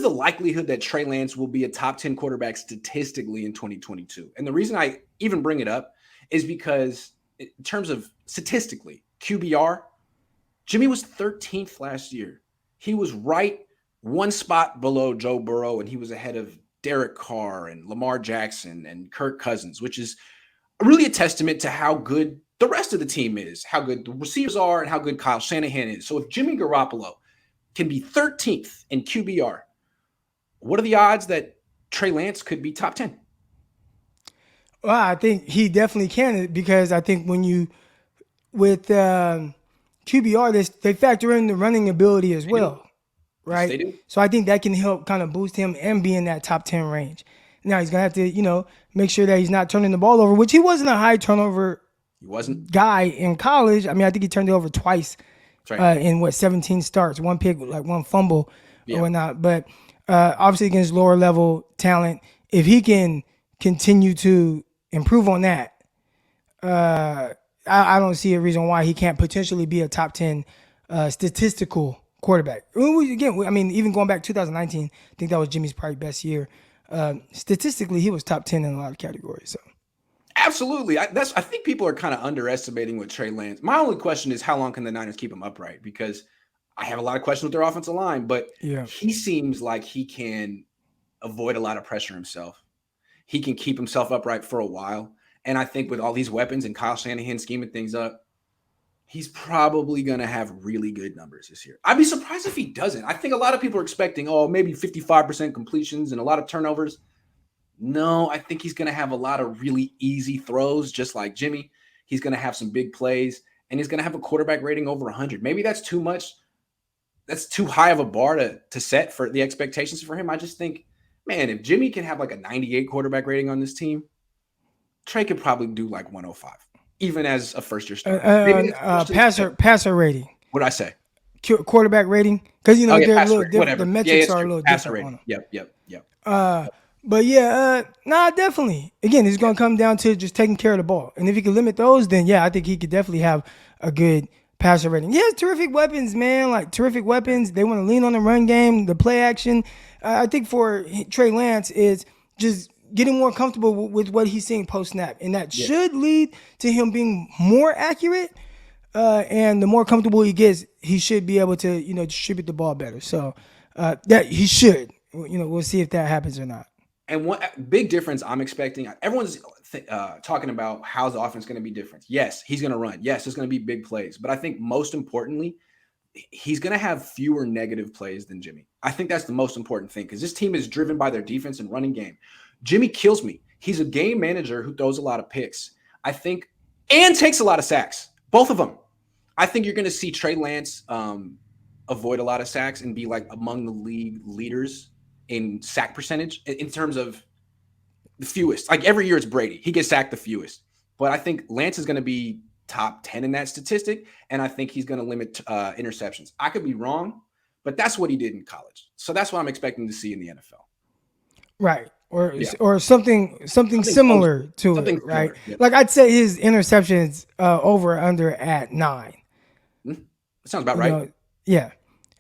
the likelihood that Trey Lance will be a top 10 quarterback statistically in 2022? And the reason I even bring it up is because in terms of statistically, QBR, Jimmy was 13th last year. He was right one spot below Joe Burrow, and he was ahead of Derek Carr and Lamar Jackson and Kirk Cousins, which is really a testament to how good the rest of the team is, how good the receivers are, and how good Kyle Shanahan is. So if Jimmy Garoppolo can be 13th in QBR, what are the odds that Trey Lance could be top 10? Well, I think he definitely can, because I think with QBR, they factor in the running ability as well, right? Yes, they do. So I think that can help kind of boost him and be in that top 10 range. Now he's going to have to, make sure that he's not turning the ball over, which he wasn't a high turnover guy in college. I mean, I think he turned it over twice in 17 starts, one pick, like one fumble or whatnot. But obviously against lower level talent, if he can continue to improve on that, I don't see a reason why he can't potentially be a top 10 statistical quarterback. Again, I mean, even going back 2019, I think that was Jimmy's probably best year. Statistically, he was top 10 in a lot of categories. So, absolutely. I think people are kind of underestimating with Trey Lance. My only question is, how long can the Niners keep him upright? Because I have a lot of questions with their offensive line, but he seems like he can avoid a lot of pressure himself. He can keep himself upright for a while. And I think with all these weapons and Kyle Shanahan scheming things up, he's probably going to have really good numbers this year. I'd be surprised if he doesn't. I think a lot of people are expecting, maybe 55% completions and a lot of turnovers. No, I think he's going to have a lot of really easy throws, just like Jimmy. He's going to have some big plays, and he's going to have a quarterback rating over 100. Maybe that's too much. That's too high of a bar to set for the expectations for him. I just think, man, if Jimmy can have like a 98 quarterback rating on this team, Trey could probably do like 105, even as a first-year starter. Passer rating. What did I say? Quarterback rating, because they're a little different. The metrics are a little different on them. Yep. But definitely. Again, it's going to come down to just taking care of the ball, and if he can limit those, then I think he could definitely have a good passer rating. He has terrific weapons, man. Like terrific weapons. They want to lean on the run game, the play action. I think for Trey Lance is just getting more comfortable with what he's seeing post snap, and that should lead to him being more accurate. And the more comfortable he gets, he should be able to, distribute the ball better. So that he should. We'll see if that happens or not. And one big difference I'm expecting, everyone's talking about how the offense is going to be different. Yes, he's going to run. Yes, there's going to be big plays. But I think most importantly, he's going to have fewer negative plays than Jimmy. I think that's the most important thing, because this team is driven by their defense and running game. Jimmy kills me. He's a game manager who throws a lot of picks, I think, and takes a lot of sacks. Both of them. I think you're going to see Trey Lance avoid a lot of sacks and be like among the league leaders in sack percentage in terms of the fewest. Like every year it's Brady. He gets sacked the fewest. But I think Lance is going to be top 10 in that statistic, and I think he's going to limit interceptions. I could be wrong, but that's what he did in college. So that's what I'm expecting to see in the NFL. Right. Or something similar to it, right? Yep. Like I'd say his interceptions over under at 9. That sounds about right. Yeah.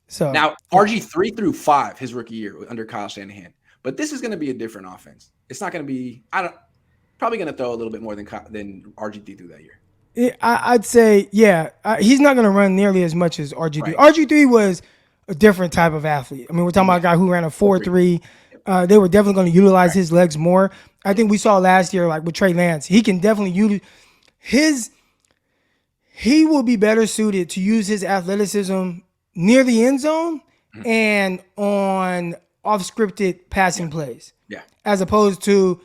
So now RG3 through 5 his rookie year under Kyle Shanahan, but this is going to be a different offense. It's not going to be. Probably going to throw a little bit more than RG3 through that year. I'd say he's not going to run nearly as much as RG3. Right. RG3 was a different type of athlete. I mean, we're talking about a guy who ran a 4.3. They were definitely going to utilize his legs more. I think we saw last year, like with Trey Lance, he can definitely use he will be better suited to use his athleticism near the end zone and on off-scripted passing plays. Yeah. As opposed to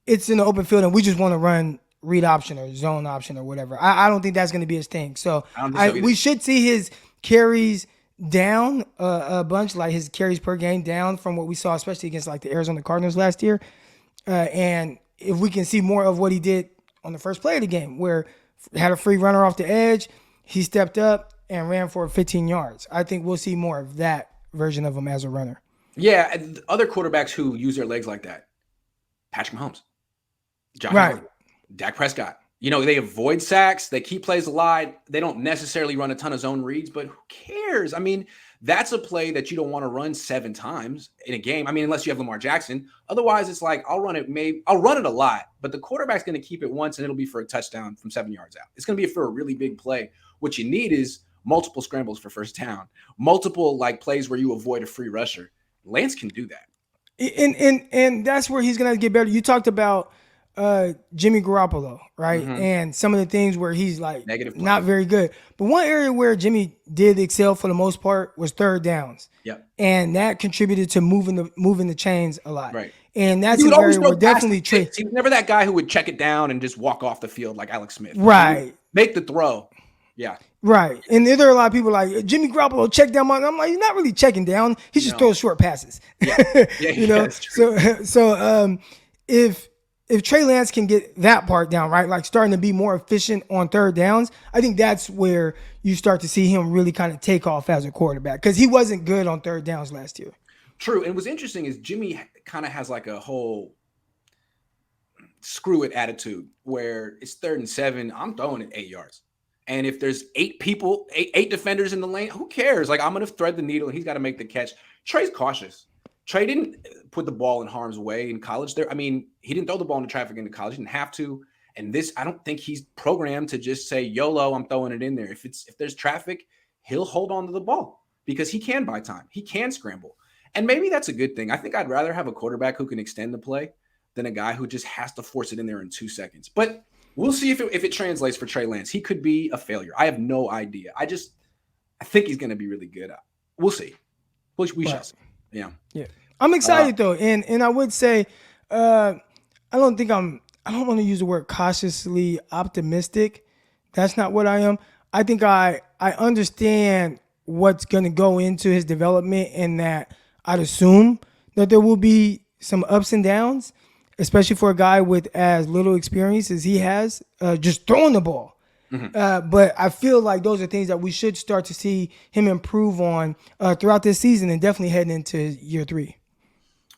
it's in the open field and we just want to run read option or zone option or whatever. I don't think that's going to be his thing. So we should see his carries down a bunch, like his carries per game down from what we saw, especially against like the Arizona Cardinals last year. And if we can see more of what he did on the first play of the game, where had a free runner off the edge, he stepped up and ran for 15 yards. I think we'll see more of that version of him as a runner. Yeah, other quarterbacks who use their legs like that: Patrick Mahomes, John Allen, Dak Prescott. They avoid sacks. They keep plays alive. They don't necessarily run a ton of zone reads, but who cares? I mean, that's a play that you don't want to run 7 times in a game. I mean, unless you have Lamar Jackson. Otherwise, it's like, I'll run it a lot, but the quarterback's going to keep it once and it'll be for a touchdown from 7 yards out. It's going to be for a really big play. What you need is multiple scrambles for first down, multiple like plays where you avoid a free rusher. Lance can do that. And that's where he's going to get better. You talked about Jimmy Garoppolo, right? Mm-hmm. And some of the things where he's like not very good. But one area where Jimmy did excel for the most part was third downs. Yep. And that contributed to moving the chains a lot. Right. And that's an area where definitely Trey. He was never that guy who would check it down and just walk off the field like Alex Smith. Right. Make the throw. Yeah. Right. And there are a lot of people like Jimmy Garoppolo check down. I'm like, he's not really checking down. He just throws short passes. Yeah. So if Trey Lance can get that part down, right, like starting to be more efficient on third downs, I think that's where you start to see him really kind of take off as a quarterback because he wasn't good on third downs last year. True. And what's interesting is Jimmy kind of has like a whole screw it attitude where it's 3rd and 7. I'm throwing it 8 yards. And if there's 8 defenders in the lane, who cares? Like, I'm going to thread the needle and he's got to make the catch. Trey's cautious. Trey didn't put the ball in harm's way in college. He didn't throw the ball into traffic into college. He didn't have to. And I don't think he's programmed to just say, YOLO, I'm throwing it in there. If there's traffic, he'll hold on to the ball because he can buy time. He can scramble. And maybe that's a good thing. I think I'd rather have a quarterback who can extend the play than a guy who just has to force it in there in 2 seconds. But we'll see if it translates for Trey Lance. He could be a failure. I have no idea. I think he's going to be really good. We'll see. We shall see. Yeah. I'm excited though, and I would say, I don't want to use the word cautiously optimistic. That's not what I am. I think I understand what's going to go into his development, and that I'd assume that there will be some ups and downs, especially for a guy with as little experience as he has, just throwing the ball. Mm-hmm. But I feel like those are things that we should start to see him improve on throughout this season and definitely heading into year 3.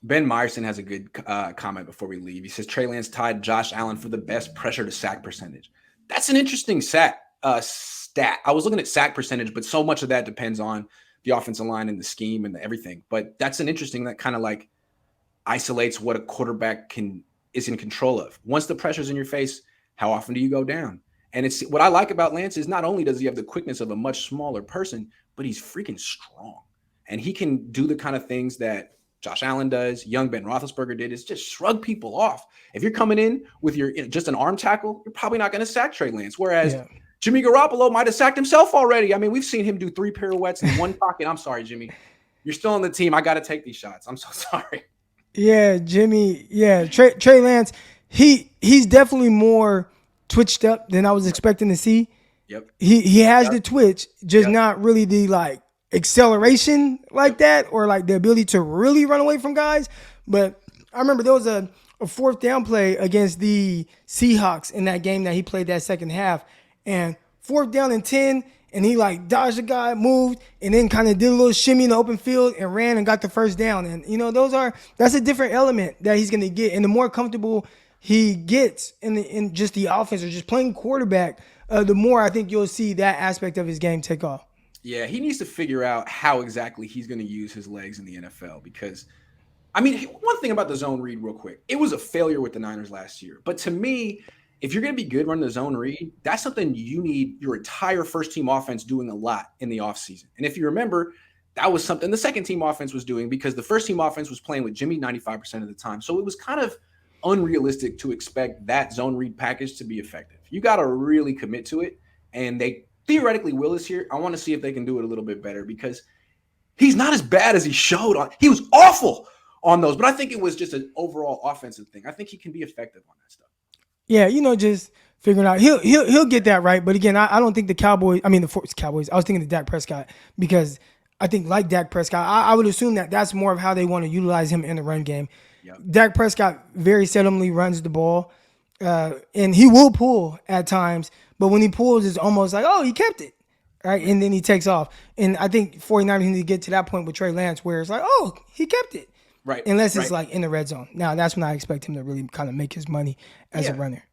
Ben Meyerson has a good comment before we leave. He says, Trey Lance tied Josh Allen for the best pressure to sack percentage. That's an interesting stat. I was looking at sack percentage, but so much of that depends on the offensive line and the scheme and everything. But that's an interesting, that kind of like isolates what a quarterback is in control of. Once the pressure's in your face, how often do you go down? And it's what I like about Lance is not only does he have the quickness of a much smaller person, but he's freaking strong. And he can do the kind of things that Josh Allen does, young Ben Roethlisberger did, is just shrug people off. If you're coming in with just an arm tackle, you're probably not going to sack Trey Lance. Whereas Jimmy Garoppolo might have sacked himself already. I mean, we've seen him do 3 pirouettes in one pocket. I'm sorry, Jimmy. You're still on the team. I got to take these shots. I'm so sorry. Yeah, Jimmy. Yeah, Trey Lance, he's definitely more twitched up than I was expecting to see. Yep. He has the twitch, just not really the like acceleration like that, or like the ability to really run away from guys. But I remember there was a 4th down play against the Seahawks in that game that he played that second half, and 4th down and 10, and he like dodged a guy, moved, and then kind of did a little shimmy in the open field and ran and got the first down. And that's a different element that he's going to get, and the more comfortable he gets in just the offense or just playing quarterback, the more I think you'll see that aspect of his game take off. Yeah, he needs to figure out how exactly he's going to use his legs in the NFL because, I mean, one thing about the zone read real quick, it was a failure with the Niners last year. But to me, if you're going to be good running the zone read, that's something you need your entire first-team offense doing a lot in the offseason. And if you remember, that was something the second-team offense was doing because the first-team offense was playing with Jimmy 95% of the time. So it was kind of unrealistic to expect that zone read package to be effective. You got to really commit to it, and they theoretically will this year. I want to see if they can do it a little bit better because he's not as bad as he showed on. He was awful on those, but I think it was just an overall offensive thing. I think he can be effective on that stuff. Yeah, just figuring out he'll get that right. But again, I don't think the Cowboys. I mean, the Cowboys. I was thinking of Dak Prescott because I think like Dak Prescott, I would assume that that's more of how they want to utilize him in the run game. Yep. Dak Prescott very seldomly runs the ball, and he will pull at times. But when he pulls, it's almost like, oh, he kept it, right? And then he takes off. And I think 49ers need to get to that point with Trey Lance where it's like, oh, he kept it. Right. Unless it's like in the red zone. Now, that's when I expect him to really kind of make his money as a runner.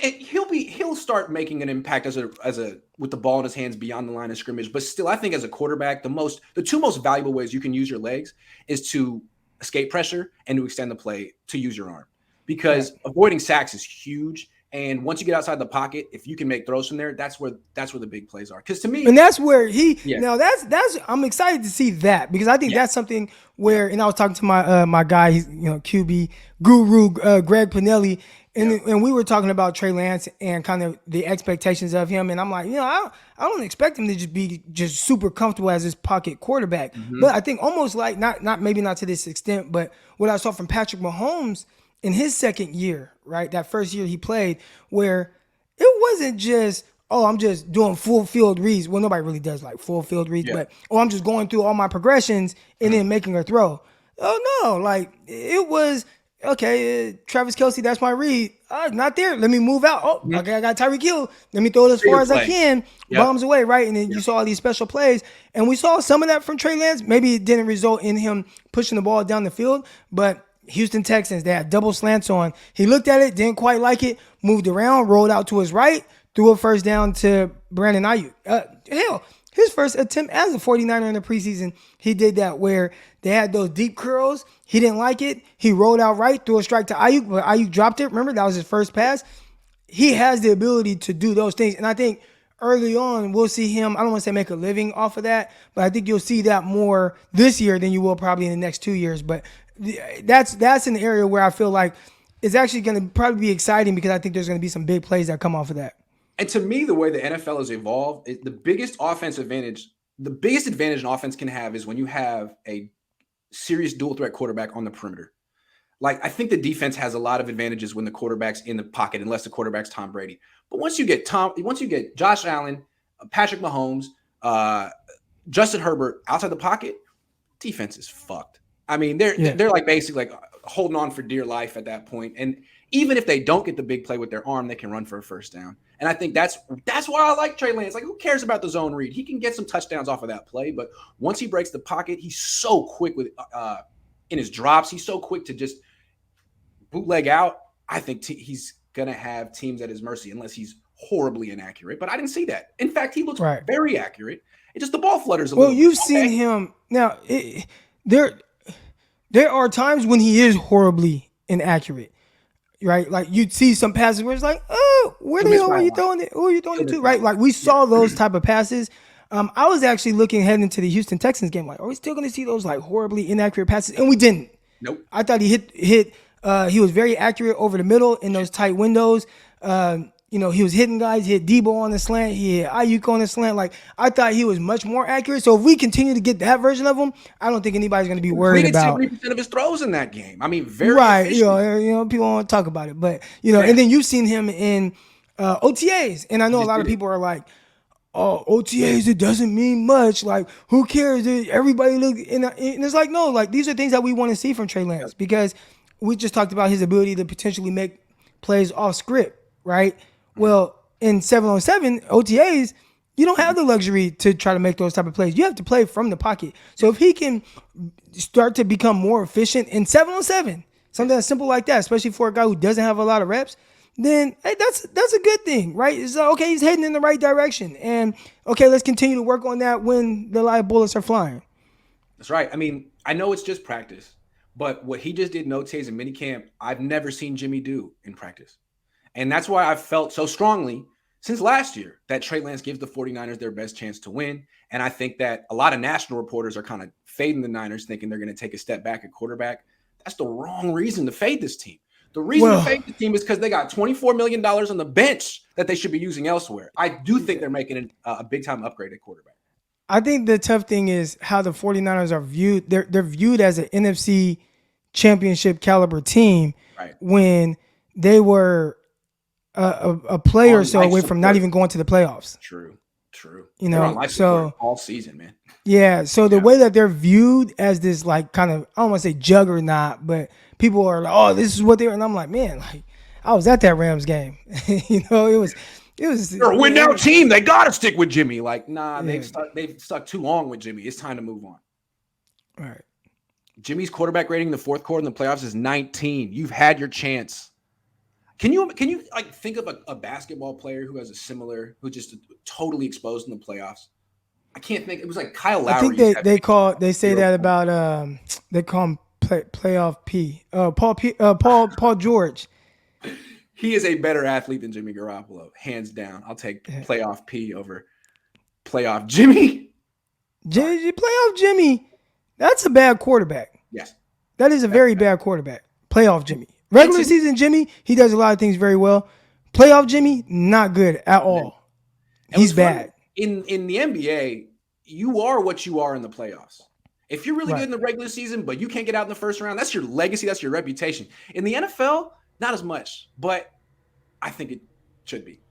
And he'll start making an impact as a with the ball in his hands beyond the line of scrimmage. But still, I think as a quarterback, the two most valuable ways you can use your legs is to escape pressure and to extend the play to use your arm, because avoiding sacks is huge. And once you get outside the pocket, if you can make throws from there, that's where the big plays are. Because to me, and that's where now that's I'm excited to see that, because I think that's something where, and I was talking to my guy, QB guru, Greg Pinelli, and we were talking about Trey Lance and kind of the expectations of him, and I'm like, I don't expect him to just be super comfortable as this pocket quarterback, but I think almost like maybe not to this extent, but what I saw from Patrick Mahomes in his second year, right? That first year he played, where it wasn't just, I'm just doing full field reads. Well, nobody really does like full field reads, but I'm just going through all my progressions and then making a throw. Oh no, like it was, okay, Travis Kelce, that's my read. Not there. Let me move out. Okay, I got Tyreek Hill. Let me throw it as far as I can. Bombs away, right? And then you saw all these special plays. And we saw some of that from Trey Lance. Maybe it didn't result in him pushing the ball down the field, but Houston Texans, they had double slants on. He looked at it, didn't quite like it, moved around, rolled out to his right, threw a first down to Brandon Ayuk. Hell, his first attempt as a 49er in the preseason, he did that, where they had those deep curls. He didn't like it. He rolled out right, threw a strike to Ayuk, but Ayuk dropped it. Remember, that was his first pass. He has the ability to do those things. And I think early on, we'll see him, I don't want to say make a living off of that, but I think you'll see that more this year than you will probably in the next 2 years. But that's an area where I feel like it's actually going to probably be exciting, because I think there's going to be some big plays that come off of that. And to me, the way the NFL has evolved, the biggest advantage an offense can have is when you have a serious dual threat quarterback on the perimeter. Like, I think the defense has a lot of advantages when the quarterback's in the pocket, unless the quarterback's Tom Brady. But once you get Josh Allen, Patrick Mahomes, Justin Herbert outside the pocket, defense is fucked. I mean, they're like basically like holding on for dear life at that point. And even if they don't get the big play with their arm, they can run for a first down. And I think that's why I like Trey Lance. Like, who cares about the zone read? He can get some touchdowns off of that play, but once he breaks the pocket, he's so quick with in his drops. He's so quick to just bootleg out. I think he's gonna have teams at his mercy unless he's horribly inaccurate. But I didn't see that. In fact, he looks very accurate. It's just the ball flutters a little. Well, you've seen him now. There are times when he is horribly inaccurate, right? Like, you'd see some passes where it's like, oh, where the hell are you throwing it? Who are you throwing it to, right? Like, we saw those type of passes. I was actually looking ahead into the Houston Texans game, like, are we still going to see those like horribly inaccurate passes? And we didn't. Nope. I thought he hit. He was very accurate over the middle in those tight windows. He was hitting guys. He hit Debo on the slant. He hit Ayuk on the slant. Like, I thought he was much more accurate. So if we continue to get that version of him, I don't think anybody's going to be worried about 70% of his throws in that game. I mean, very efficient. People don't talk about it, but and then you've seen him in OTAs, and I know a lot of people are like, "Oh, OTAs, it doesn't mean much. Like, who cares? Everybody look," and it's like, no, like, these are things that we want to see from Trey Lance, because we just talked about his ability to potentially make plays off script, right? Well, in 7-on-7 OTAs, you don't have the luxury to try to make those type of plays. You have to play from the pocket. So if he can start to become more efficient in 7-on-7, something as simple like that, especially for a guy who doesn't have a lot of reps, then hey, that's a good thing, right? It's okay, he's heading in the right direction. And okay, let's continue to work on that when the live bullets are flying. That's right. I mean, I know it's just practice, but what he just did in OTAs and minicamp, I've never seen Jimmy do in practice. And that's why I've felt so strongly since last year that Trey Lance gives the 49ers their best chance to win. And I think that a lot of national reporters are kind of fading the Niners, thinking they're going to take a step back at quarterback. That's the wrong reason to fade this team. The reason to fade the team is because they got $24 million on the bench that they should be using elsewhere. I do think they're making a big-time upgrade at quarterback. I think the tough thing is how the 49ers are viewed. They're viewed as an NFC championship caliber team when they were a play or so away from not even going to the playoffs. True. So all season, man. Yeah. So the way that they're viewed as this, like, kind of, I don't want to say juggernaut, but people are like, oh, this is what they're, and I'm like, man, like, I was at that Rams game. It was. They're a win now team. They got to stick with Jimmy. Like, nah, they've stuck too long with Jimmy. It's time to move on. All right. Jimmy's quarterback rating in the fourth quarter in the playoffs is 19. You've had your chance. Can you like think of a basketball player who has who just totally exposed in the playoffs? I can't think. It was like Kyle Lowry. I think they say that about they call him playoff P. Paul George. He is a better athlete than Jimmy Garoppolo, hands down. I'll take playoff P over playoff Jimmy. Playoff Jimmy, that's a bad quarterback. Yes. That is a very bad quarterback. Playoff Jimmy. Regular season Jimmy, he does a lot of things very well. Playoff Jimmy, not good at all. He's bad. In the NBA, you are what you are in the playoffs. If you're really good in the regular season, but you can't get out in the first round, that's your legacy, that's your reputation. In the NFL, not as much, but I think it should be.